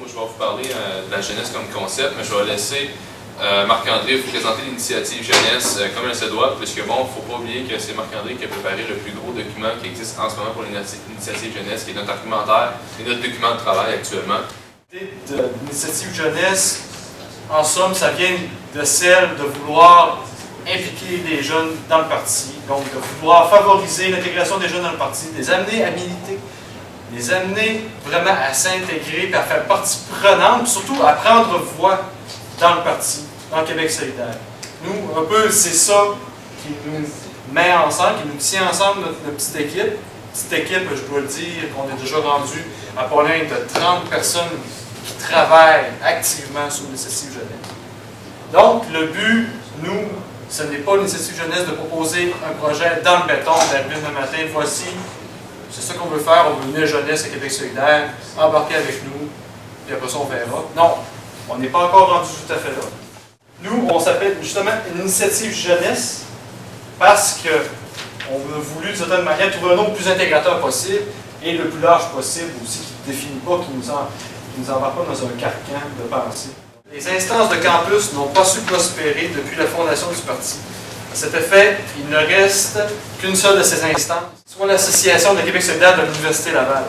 moi je vais vous parler de la jeunesse comme concept, mais je vais laisser Marc-André vous présenter l'initiative jeunesse comme elle se doit, puisque bon, il ne faut pas oublier que c'est Marc-André qui a préparé le plus gros document qui existe en ce moment pour l'initiative jeunesse, qui est notre argumentaire et notre document de travail actuellement. De l'initiative jeunesse, en somme, ça vient de celle de vouloir impliquer les jeunes dans le parti, donc de vouloir favoriser l'intégration des jeunes dans le parti, les amener à militer, les amener vraiment à s'intégrer et à faire partie prenante, puis surtout à prendre voix dans le parti, dans Québec solidaire. Nous, un peu, c'est ça qui nous met ensemble, qui nous tient ensemble, notre petite équipe. Petite équipe, je dois le dire, on est déjà rendu à pas loin de 30 personnes qui travaillent activement sur l'initiative jeunesse. Donc, le but, nous, ce n'est pas l'initiative jeunesse de proposer un projet dans le béton, d'arriver le matin, voici, c'est ça qu'on veut faire, on veut unir jeunesse à Québec solidaire, embarquer avec nous, puis après ça, on verra. Non, on n'est pas encore rendu tout à fait là. Nous, on s'appelle justement une initiative jeunesse parce qu'on a voulu, d'une certaine manière, trouver un nom le plus intégrateur possible et le plus large possible aussi, qui ne définit pas, qui nous embarque pas dans un carcan de pensée. Les instances de campus n'ont pas su prospérer depuis la fondation du parti. À cet effet, il ne reste qu'une seule de ces instances, soit l'Association de Québec solidaire de l'Université Laval.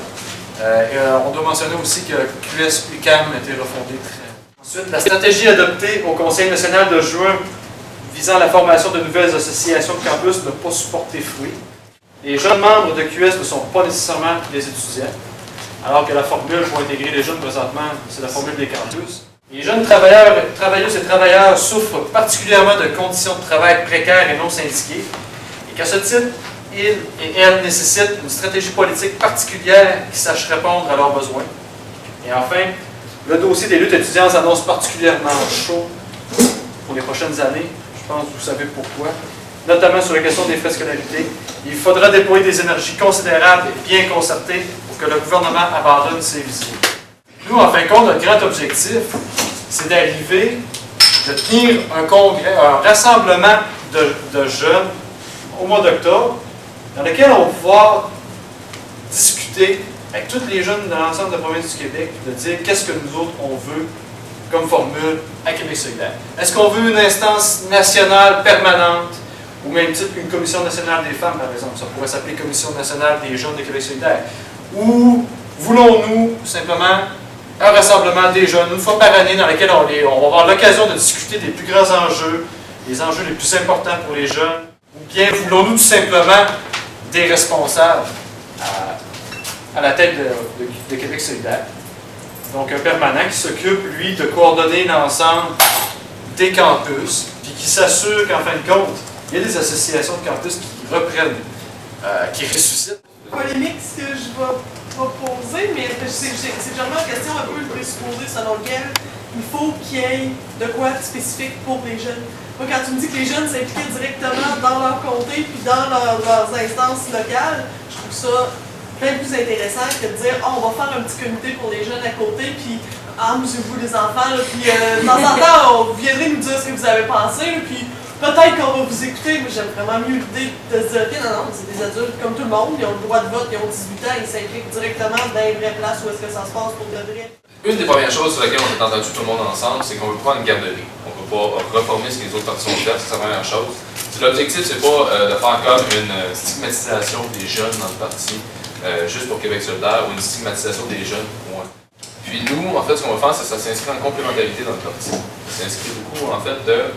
On doit mentionner aussi que QS-UQAM a été refondé très. Ensuite, la stratégie adoptée au Conseil national de juin visant la formation de nouvelles associations de campus n'a pas supporté fruit. Les jeunes membres de QS ne sont pas nécessairement des étudiants, alors que la formule pour intégrer les jeunes présentement, c'est la formule des campus. Les jeunes travailleuses et travailleurs souffrent particulièrement de conditions de travail précaires et non syndiquées, et qu'à ce titre, ils et elles nécessitent une stratégie politique particulière qui sache répondre à leurs besoins. Et enfin, le dossier des luttes étudiantes s'annonce particulièrement chaud pour les prochaines années. Je pense que vous savez pourquoi. Notamment sur la question des frais de scolarité. Il faudra déployer des énergies considérables et bien concertées pour que le gouvernement abandonne ses visions. Nous, en fin de compte, notre grand objectif, c'est d'arriver, de tenir un congrès, un rassemblement de jeunes au mois d'octobre, dans lequel on va pouvoir discuter avec tous les jeunes de l'ensemble de la province du Québec, de dire qu'est-ce que nous autres on veut comme formule à Québec solidaire. Est-ce qu'on veut une instance nationale permanente, ou même titre qu'une commission nationale des femmes, par exemple, ça pourrait s'appeler Commission nationale des jeunes de Québec solidaire, ou voulons-nous simplement un rassemblement des jeunes, une fois par année, dans lequel on va avoir l'occasion de discuter des plus grands enjeux, les enjeux les plus importants pour les jeunes, ou bien voulons-nous tout simplement des responsables à la tête de Québec solidaire. Donc un permanent qui s'occupe, lui, de coordonner l'ensemble des campus, puis qui s'assure qu'en fin de compte, il y a des associations de campus qui reprennent, qui ressuscitent. Polémique, ce que je vais proposer, mais c'est généralement une question un peu présupposée selon laquelle il faut qu'il y ait de quoi de spécifique pour les jeunes. Moi, quand tu me dis que les jeunes s'impliquent directement dans leur comté puis dans leurs instances locales, je trouve ça bien plus intéressant que de dire on va faire un petit comité pour les jeunes à côté, puis amusez-vous les enfants, là, puis de temps en temps, vous viendrez nous dire ce que vous avez pensé, puis peut-être qu'on va vous écouter, mais j'aime vraiment mieux l'idée de se dire ok, non, c'est des adultes comme tout le monde, ils ont le droit de vote, ils ont 18 ans, ils s'impliquent directement dans les vraies places où est-ce que ça se passe pour de vrai. Une des premières choses sur lesquelles on s'est entendu tout le monde ensemble, c'est qu'on veut pas une garderie. On ne veut pas reformer ce que les autres partis ont fait, c'est la première chose. L'objectif, c'est pas de faire comme une stigmatisation des jeunes dans le parti, juste pour Québec solidaire, ou une stigmatisation des jeunes pour moi. Puis nous, en fait, ce qu'on va faire, c'est que ça s'inscrit en complémentarité dans le parti. Ça s'inscrit beaucoup, en fait, de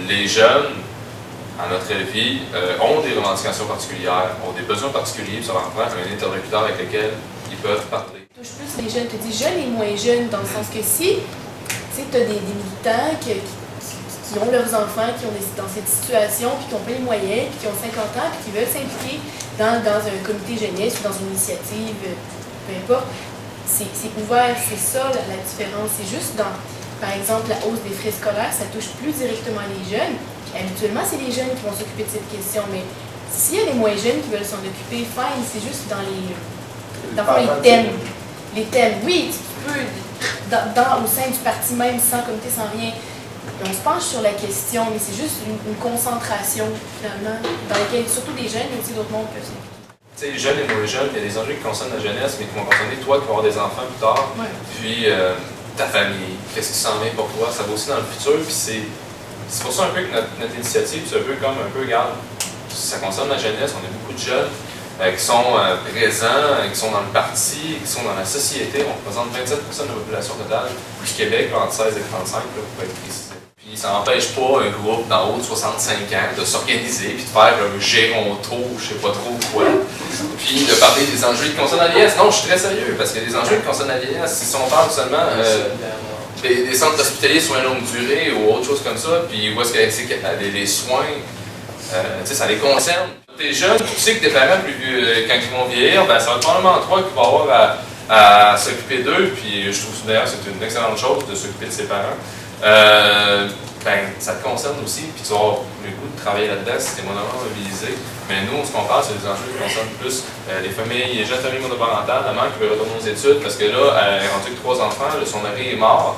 les jeunes, à notre avis, ont des revendications particulières, ont des besoins particuliers, puis ça va en prendre un interlocuteur avec lequel ils peuvent parler. Touche plus les jeunes, tu dis jeunes et moins jeunes, dans le sens que si tu as des militants qui ont leurs enfants, qui ont dans cette situation, puis qui n'ont pas les moyens, puis qui ont 50 ans, puis qui veulent s'impliquer dans un comité jeunesse ou dans une initiative, peu importe, c'est ouvert, c'est ça la différence. C'est juste dans, par exemple, la hausse des frais scolaires, ça touche plus directement les jeunes. Habituellement, c'est les jeunes qui vont s'occuper de cette question, mais s'il y a les moins jeunes qui veulent s'en occuper, fine, c'est juste dans les thèmes. Les thèmes, oui, tu peux, au sein du parti même, sans comité, sans rien, on se penche sur la question, mais c'est juste une concentration, finalement, dans laquelle surtout des jeunes, mais aussi d'autres mondes peuvent s'impliquer. Tu sais, jeunes et moins jeunes, il y a des enjeux qui concernent la jeunesse, mais qui vont concerner toi qui vas avoir des enfants plus tard. Ouais. Puis ta famille, qu'est-ce qui s'en vient pour toi, ça va aussi dans le futur. Puis c'est pour ça un peu que notre initiative, c'est un peu comme regarde, ça concerne la jeunesse, on a beaucoup de jeunes qui sont présents, qui sont dans le parti, qui sont dans la société. On représente 27% de la population totale du Québec, entre 16 et 35, là, pour être précis. Puis ça n'empêche pas un groupe d'en haut de 65 ans de s'organiser puis de faire un géronto, je sais pas trop quoi, puis de parler des enjeux qui concernent la vieillesse. Non, je suis très sérieux, parce qu'il y a des enjeux qui concernent la vieillesse. Si on parle seulement des centres hospitaliers soins longue durée ou autre chose comme ça, puis où est-ce que les soins, ça les concerne. T'es jeune, tu sais que tes parents, quand ils vont vieillir, ben, ça va être probablement toi qui vas avoir à s'occuper d'eux, puis je trouve d'ailleurs que c'est une excellente chose de s'occuper de ses parents. Ça te concerne aussi, puis tu vas avoir le goût de travailler là-dedans si tu es mobilisé. Mais nous, ce qu'on parle, c'est des enjeux qui concernent plus les jeunes familles monoparentales, la mère qui veut retourner aux études, parce que là, elle est rendue avec 3 enfants, là, son mari est mort,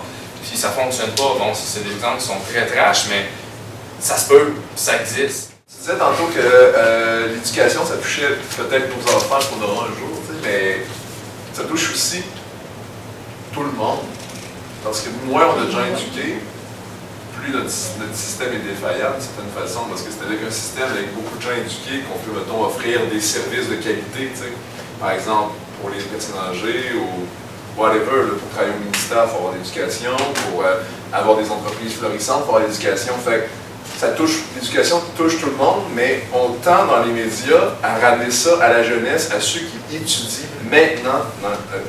puis ça fonctionne pas. Bon, c'est des exemples qui sont très trash, mais ça se peut, ça existe. Tu disais tantôt que l'éducation, ça touchait peut-être nos enfants qu'on aura un jour, mais ça touche aussi tout le monde. Parce que moins on a de gens éduqués, plus notre système est défaillant d'une certaine façon. Parce que c'est avec un système avec beaucoup de gens éduqués qu'on peut, mettons, offrir des services de qualité. T'sais. Par exemple, pour les personnes âgées ou whatever, là, pour travailler au ministère, il faut avoir de l'éducation. Pour avoir des entreprises florissantes, il faut avoir de l'éducation. Fait l'éducation touche tout le monde, mais on tend dans les médias à ramener ça à la jeunesse, à ceux qui étudient maintenant.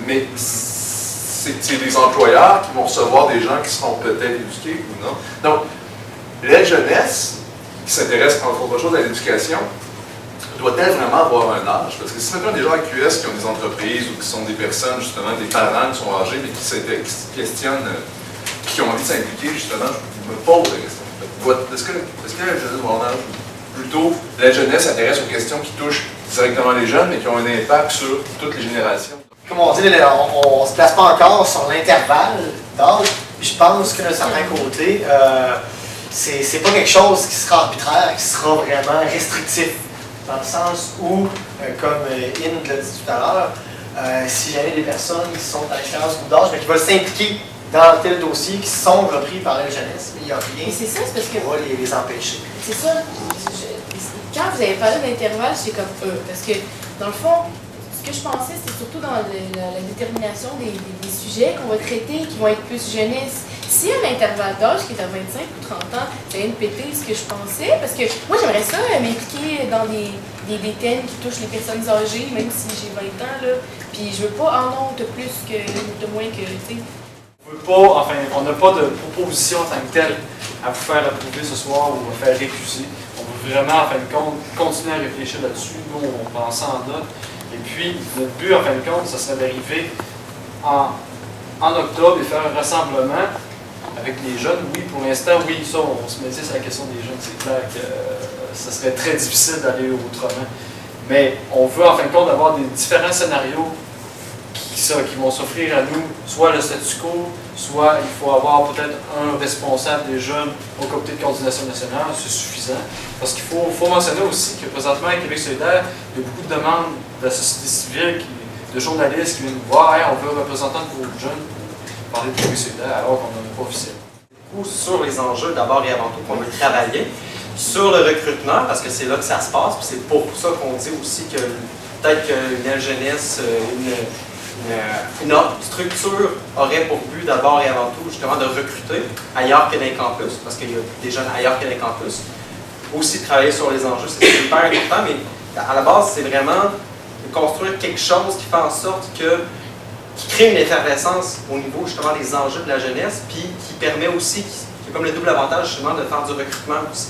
Mais c'est des employeurs qui vont recevoir des gens qui seront peut-être éduqués ou non. Donc, la jeunesse qui s'intéresse entre autres choses à l'éducation doit-elle vraiment avoir un âge? Parce que si maintenant des gens à QS qui ont des entreprises ou qui sont des personnes, justement, des parents qui sont âgés mais qui se questionnent, qui ont envie de s'impliquer, justement, je me pose la question. Est-ce que la jeunesse va avoir un âge? Plutôt, la jeunesse s'intéresse aux questions qui touchent directement les jeunes mais qui ont un impact sur toutes les générations. Comme on dit, on ne se place pas encore sur l'intervalle d'âge. Je pense que d'un certain côté, c'est pas quelque chose qui sera arbitraire, qui sera vraiment restrictif. Dans le sens où, comme Inde l'a dit tout à l'heure, si jamais des personnes qui sont à l'expérience d'âge, mais qui veulent s'impliquer dans tel dossier, qui sont repris par la jeunesse, il n'y a rien c'est ça, c'est parce que qui va les empêcher. C'est ça. Quand vous avez parlé d'intervalle, c'est comme parce que, dans le fond, ce que je pensais, c'est surtout dans la détermination des sujets qu'on va traiter, qui vont être plus jeunesse. Si un intervalle d'âge qui est à 25 ou 30 ans, ça vient de péter ce que je pensais, parce que moi, j'aimerais ça m'impliquer dans des thèmes qui touchent les personnes âgées, même si j'ai 20 ans, là. Puis je veux pas, non, t'as plus que, t'as moins que, tu sais. On n'a pas de proposition en tant que telle à vous faire approuver ce soir ou à faire récuser. On veut vraiment, en fin de compte, continuer à réfléchir là-dessus. Nous, on prend ça en note. Et puis, notre but, en fin de compte, ça serait d'arriver en octobre et faire un rassemblement avec les jeunes. Oui, pour l'instant, oui, ça, on se mettait sur la question des jeunes. C'est clair que ça serait très difficile d'aller autrement. Mais on veut, en fin de compte, avoir des différents scénarios qui vont s'offrir à nous, soit le statu quo, soit il faut avoir peut-être un responsable des jeunes au comité de coordination nationale, c'est suffisant. Parce qu'il faut mentionner aussi que présentement, à Québec solidaire, il y a beaucoup de demandes de la société civile, de journalistes qui viennent nous voir, hey, on veut un représentant de vos jeunes pour parler de Québec solidaire alors qu'on n'en est pas officiel. Sur les enjeux, d'abord et avant tout, qu'on veut travailler. Sur le recrutement, parce que c'est là que ça se passe, puis c'est pour ça qu'on dit aussi que peut-être qu'une jeunesse, une autre structure aurait pour but d'abord et avant tout justement de recruter ailleurs que dans les campus, parce qu'il y a des jeunes ailleurs que dans les campus. Aussi travailler sur les enjeux, c'est super important, mais à la base, c'est vraiment de construire quelque chose qui fait en sorte qui crée une effervescence au niveau justement des enjeux de la jeunesse, puis qui permet aussi, qui a comme le double avantage justement de faire du recrutement aussi,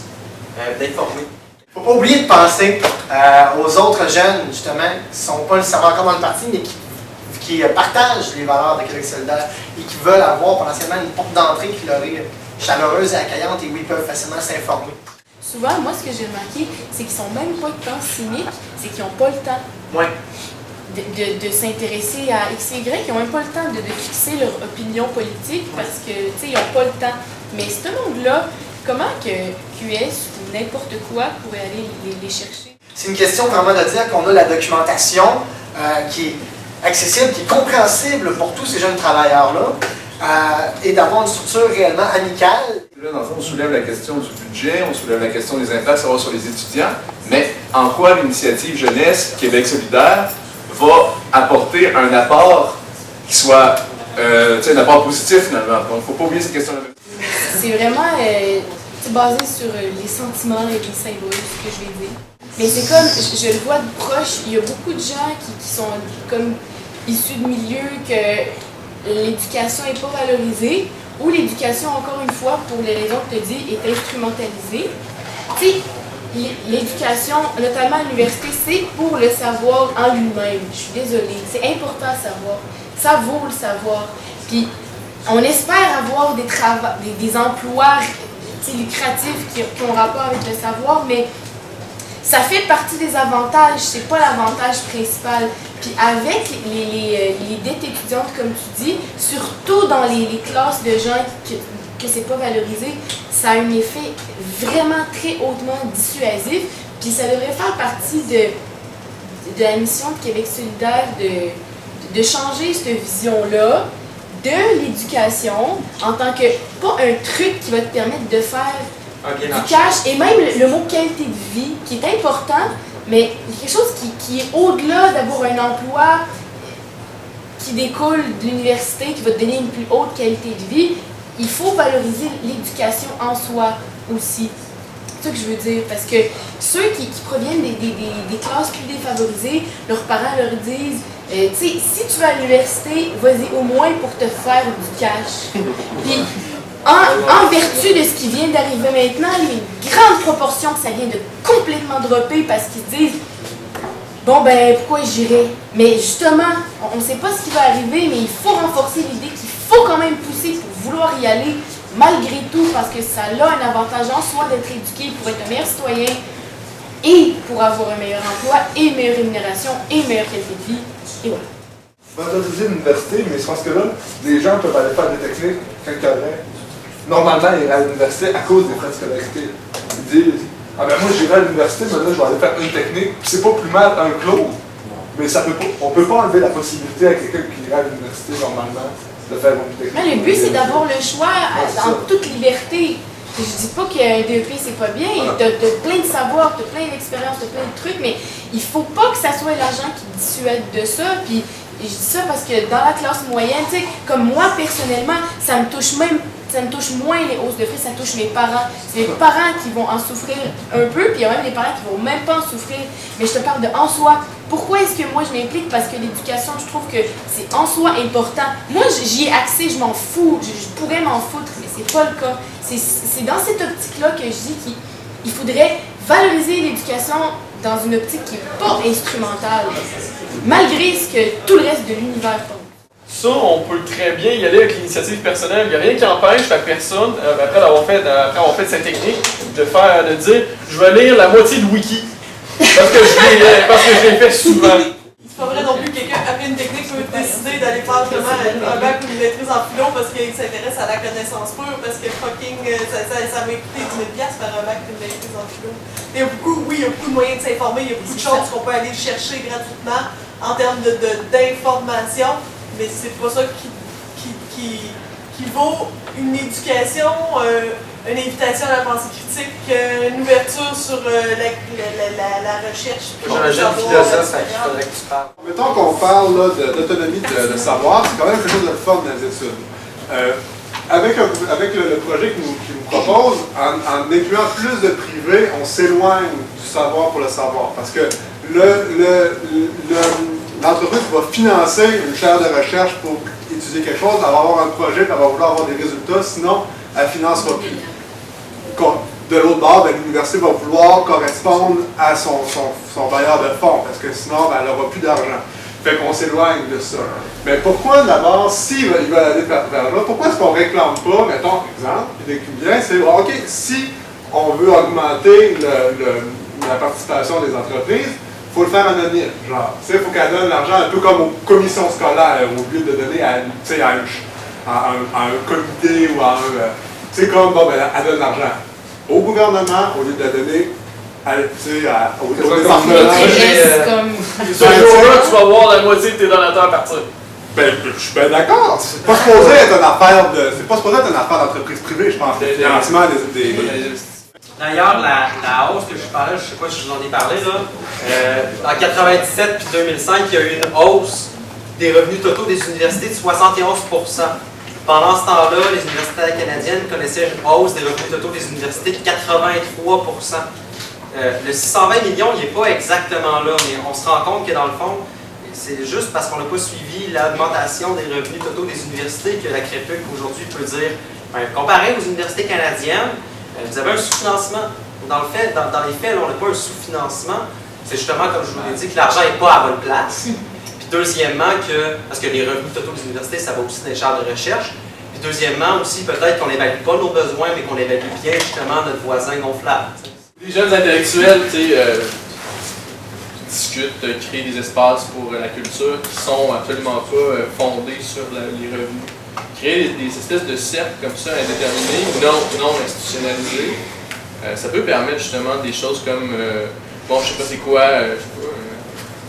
d'informer. Il ne faut pas oublier de penser aux autres jeunes, justement, qui ne sont pas nécessairement encore dans le parti, mais qui partagent les valeurs de Québec solidaire et qui veulent avoir potentiellement une porte d'entrée qui leur est chaleureuse et accueillante et où ils peuvent facilement s'informer. Souvent, moi, ce que j'ai remarqué, c'est qu'ils sont même pas tant cyniques, c'est qu'ils n'ont pas le temps de s'intéresser à X et Y, ils n'ont même pas le temps de fixer leur opinion politique parce que, tu sais, ils n'ont pas le temps. Mais ce monde-là, comment que QS ou n'importe quoi pourrait aller les chercher? C'est une question vraiment de dire qu'on a la documentation qui est accessible, qui est compréhensible pour tous ces jeunes travailleurs-là, et d'avoir une structure réellement amicale. Là, dans le fond, on soulève la question du budget, on soulève la question des impacts ça va sur les étudiants, mais en quoi l'initiative jeunesse Québec solidaire va apporter un apport qui soit un apport positif finalement. Donc, il ne faut pas oublier cette question-là. C'est vraiment basé sur les sentiments et les symboles, ce que je vais dire. Mais c'est comme, je le vois de proche, il y a beaucoup de gens qui sont comme issus de milieux que l'éducation n'est pas valorisée, ou l'éducation, encore une fois, pour les raisons que tu dis, est instrumentalisée. Tu sais, l'éducation, notamment à l'université, c'est pour le savoir en lui-même. Je suis désolée, c'est important à savoir. Ça vaut le savoir. Puis, on espère avoir des emplois lucratifs qui ont rapport avec le savoir, mais ça fait partie des avantages, c'est pas l'avantage principal. Puis avec les dettes étudiantes, comme tu dis, surtout dans les classes de gens que c'est pas valorisé, ça a un effet vraiment très hautement dissuasif. Puis ça devrait faire partie de la mission de Québec solidaire de changer cette vision-là de l'éducation en tant que, pas un truc qui va te permettre de faire du cash, et même le mot qualité de vie, qui est important, mais quelque chose qui est au-delà d'avoir un emploi qui découle de l'université, qui va te donner une plus haute qualité de vie. Il faut valoriser l'éducation en soi aussi. C'est ça que je veux dire, parce que ceux qui proviennent des classes plus défavorisées, leurs parents leur disent tu sais, si tu vas à l'université, vas-y au moins pour te faire du cash. Puis, en vertu de ce qui vient d'arriver maintenant, il y a une grande proportion que ça vient de complètement dropper parce qu'ils se disent bon ben pourquoi j'irais? Mais justement, on ne sait pas ce qui va arriver, mais il faut renforcer l'idée qu'il faut quand même pousser pour vouloir y aller malgré tout, parce que ça a un avantage en soi d'être éduqué pour être un meilleur citoyen et pour avoir un meilleur emploi et une meilleure rémunération et une meilleure qualité de vie. Et voilà. Valoriser l'université, mais je pense que là, les gens peuvent aller faire des techniques quand ils auraient. Normalement, ils iraient à l'université à cause des frais de scolarité. Ils disent ah ben moi j'irai à l'université, mais là je vais aller faire une technique. Puis c'est pas plus mal un clos, mais ça peut pas, on peut pas enlever la possibilité à quelqu'un qui irait à l'université normalement de faire une technique. Mais le but c'est d'avoir le choix en toute liberté. Je dis pas qu'un DEP c'est pas bien, t'as plein de savoirs, t'as plein d'expériences, t'as plein de trucs, mais il faut pas que ça soit l'argent qui dissuade de ça. Puis je dis ça parce que dans la classe moyenne, tu sais, comme moi personnellement, ça me touche moins les hausses de frais, ça touche mes parents. C'est les parents qui vont en souffrir un peu, puis il y a même des parents qui vont même pas en souffrir. Mais je te parle de en soi. Pourquoi est-ce que moi je m'implique? Parce que l'éducation, je trouve que c'est en soi important. Moi, j'y ai accès, je m'en fous. Je pourrais m'en foutre, mais c'est pas le cas. C'est dans cette optique-là que je dis qu'il faudrait valoriser l'éducation dans une optique qui n'est pas instrumentale, malgré ce que tout le reste de l'univers pense. Ça, on peut très bien y aller avec l'initiative personnelle. Il n'y a rien qui empêche la personne, après avoir fait cette technique, de dire « je vais lire la moitié de Wiki ». Parce que je l'ai fait souvent. C'est pas vrai non plus que quelqu'un, après une technique, peut décider d'aller faire justement un bac ou une maîtrise en philo parce qu'il s'intéresse à la connaissance pure, parce que fucking, ça m'a coûté 10 000$ faire un bac ou une maîtrise en philo. Il y a beaucoup de moyens de s'informer, il y a beaucoup de choses qu'on peut aller chercher gratuitement en termes d'information. Mais c'est pas ça qui vaut une éducation, une invitation à la pensée critique, une ouverture sur la recherche. J'imagine philosophe à qui il faudrait que tu parles. Mettons qu'on parle d'autonomie de savoir, c'est quand même quelque chose de fort dans les études. Avec le projet qu'il nous propose, en incluant plus de privé, on s'éloigne du savoir pour le savoir. Parce que l'entreprise va financer une chaire de recherche pour étudier quelque chose, elle va avoir un projet, elle va vouloir avoir des résultats, sinon elle ne financera plus. De l'autre bord, l'université va vouloir correspondre à son bailleur de fonds, parce que sinon elle n'aura plus d'argent. Fait qu'on s'éloigne de ça. Mais pourquoi d'abord, s'ils veulent aller vers là, pourquoi est-ce qu'on ne réclame pas, mettons, exemple, l'idée qui me vient, c'est OK, si on veut augmenter la participation des entreprises, il faut le faire anonyme. Genre, il faut qu'elle donne l'argent un peu comme aux commissions scolaires, au lieu de donner à un comité ou à un. C'est comme, bon, ben, elle donne l'argent au gouvernement au lieu de la donner tu sais, au C'est ça, département. reste comme. Ce jour-là, tu vas voir la moitié de tes donateurs partir. Ben, je suis bien d'accord. C'est pas supposé être une affaire de. C'est pas supposé être une affaire d'entreprise privée, je pense. Le financement des. D'ailleurs, la hausse que je parlais, je ne sais pas si je vous en ai parlé, là, en 1997 puis 2005, il y a eu une hausse des revenus totaux des universités de 71 %. Pendant ce temps-là, les universités canadiennes connaissaient une hausse des revenus totaux des universités de 83 %. Le 620 millions, il n'est pas exactement là, mais on se rend compte que dans le fond, c'est juste parce qu'on n'a pas suivi l'augmentation des revenus totaux des universités que la CREPUC aujourd'hui peut dire, comparé aux universités canadiennes, vous avez un sous-financement. Dans les faits, là, on n'a pas un sous-financement. C'est justement, comme je vous l'ai dit, que l'argent n'est pas à bonne place. Puis deuxièmement, parce que les revenus totaux des universités, ça va aussi dans les charges de recherche. Puis deuxièmement aussi, peut-être qu'on n'évalue pas nos besoins, mais qu'on évalue bien justement notre voisin gonflable. Les jeunes intellectuels, tu sais, discutent, créent des espaces pour la culture qui sont absolument pas fondés sur les revenus. Créer des espèces de cercles comme ça indéterminés, non institutionnalisés, ça peut permettre justement des choses comme, bon, je sais pas c'est quoi,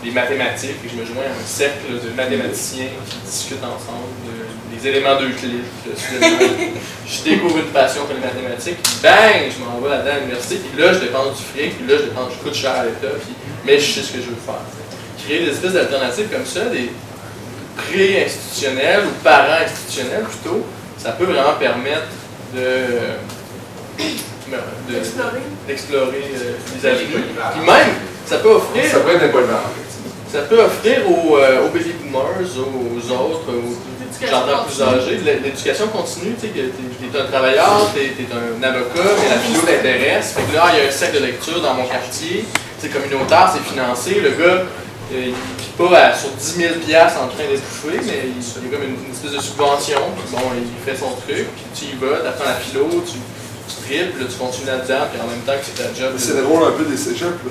les mathématiques, et je me joins à un cercle de mathématiciens qui discutent ensemble des éléments d'Euclide. Je découvre une passion pour les mathématiques, puis bang, je m'en vais là-dedans à l'université, puis là je dépense du fric, puis là je coûte cher à l'État, mais je sais ce que je veux faire. Créer des espèces d'alternatives comme ça, des pré-institutionnels ou para-institutionnels plutôt, ça peut vraiment permettre d'explorer les avenues. Puis même, ça peut offrir. Ça peut être important. Ça peut offrir aux baby boomers, aux autres, aux gens plus âgés, de l'éducation continue. Tu sais, t'es un travailleur, t'es un avocat, mais la philo t'intéresse. Fait que là, il y a un cercle de lecture dans mon quartier. C'est communautaire, c'est financé. Le gars, il vit pas sur 10 000 $ en train d'être mais il y a comme une espèce de subvention. Puis bon, il fait son truc, puis tu y vas, t'apprends la philo, tu triples, là, tu continues là-dedans, puis en même temps que c'est ta job. C'est le rôle un peu des cégeps, là.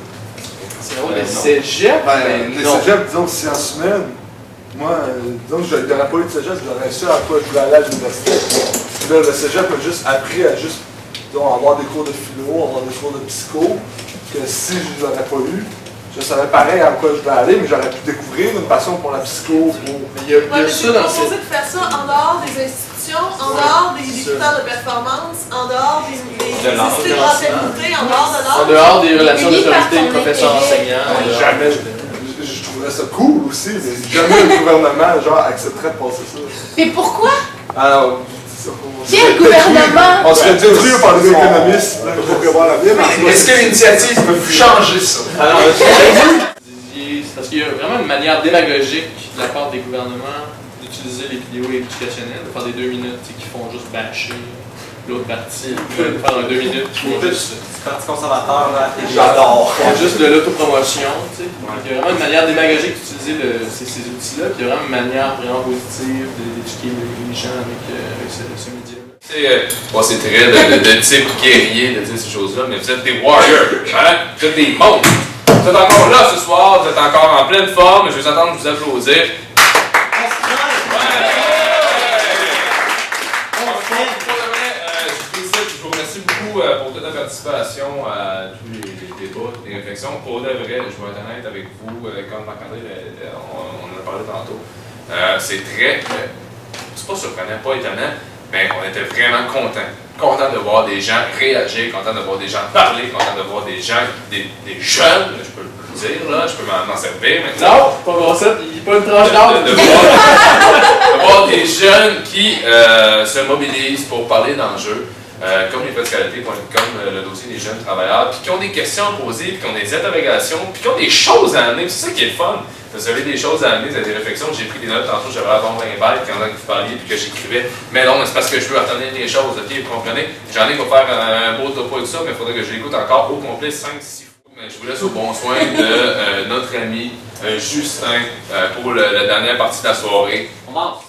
C'est le rôle des cégeps? Les cégeps, disons, sciences humaines. Moi, disons que je n'aurais pas eu de cégep, j'aurais su à quoi je voulais aller à l'université. Puis là, le cégep m'a juste appris à juste, disons, avoir des cours de philo, avoir des cours de psycho, que si je ne l'aurais pas eu, je savais pareil à quoi je voulais aller, mais j'aurais pu découvrir une passion pour la psycho. Il y a ça dans proposé de faire ça en dehors des institutions, en dehors des critères de performance, en dehors des nécessités de rentabilité, en dehors des relations d'autorité, professeur-enseignant. Jamais. Je trouverais ça cool aussi, mais jamais le gouvernement genre accepterait de passer ça. Mais pourquoi? Alors, Quel gouvernement? on serait détruit par les économistes. Est-ce que l'initiative peut changer ça? Alors, c'est parce qu'il y a vraiment une manière démagogique de la part des gouvernements d'utiliser les vidéos éducationnelles, de faire des 2 minutes qui font juste bâcher l'autre partie, de faire un 2 minutes qui font juste. Parti conservateur, là, J'adore! Juste de l'autopromotion, tu sais. Il y a vraiment une manière démagogique d'utiliser ces outils-là, puis il y a vraiment une manière vraiment positive d'éduquer les gens avec ce média. Bon, c'est très de type guerrier de dire ces choses-là, mais vous êtes des warriors, hein? Vous êtes des monstres. Vous êtes encore là ce soir, vous êtes encore en pleine forme, je vais vous attendre vous applaudir. Je vous remercie beaucoup pour toute la participation à tous les débats, les réflexions. Pour de vrai, je vais être honnête avec vous, comme Marc-André, on en a parlé tantôt. C'est très, c'est pas surprenant, pas étonnant, mais on était vraiment contents de voir des gens réagir, contents de voir des gens parler, contents de voir des gens, des jeunes, je peux le dire, là, je peux m'en servir maintenant. Non, pas bon ça, il n'y a pas une tranche d'âge. De voir des jeunes qui se mobilisent pour parler d'enjeux, comme les festivalités, comme le dossier des jeunes travailleurs, puis qui ont des questions à poser, puis qui ont des interrogations, puis qui ont des choses à amener. C'est ça qui est le fun. Vous avez des choses à amener, vous avez des réflexions. J'ai pris des notes tantôt, j'avais la bombe imbête quand vous parliez, puis que j'écrivais. Mais non, c'est parce que je veux retenir les choses, ok, vous comprenez? J'en ai pour faire un beau topo et tout ça, mais il faudrait que je l'écoute encore au complet 5-6 fois. Mais je vous laisse au bon soin de notre ami Justin pour la dernière partie de la soirée. On mange.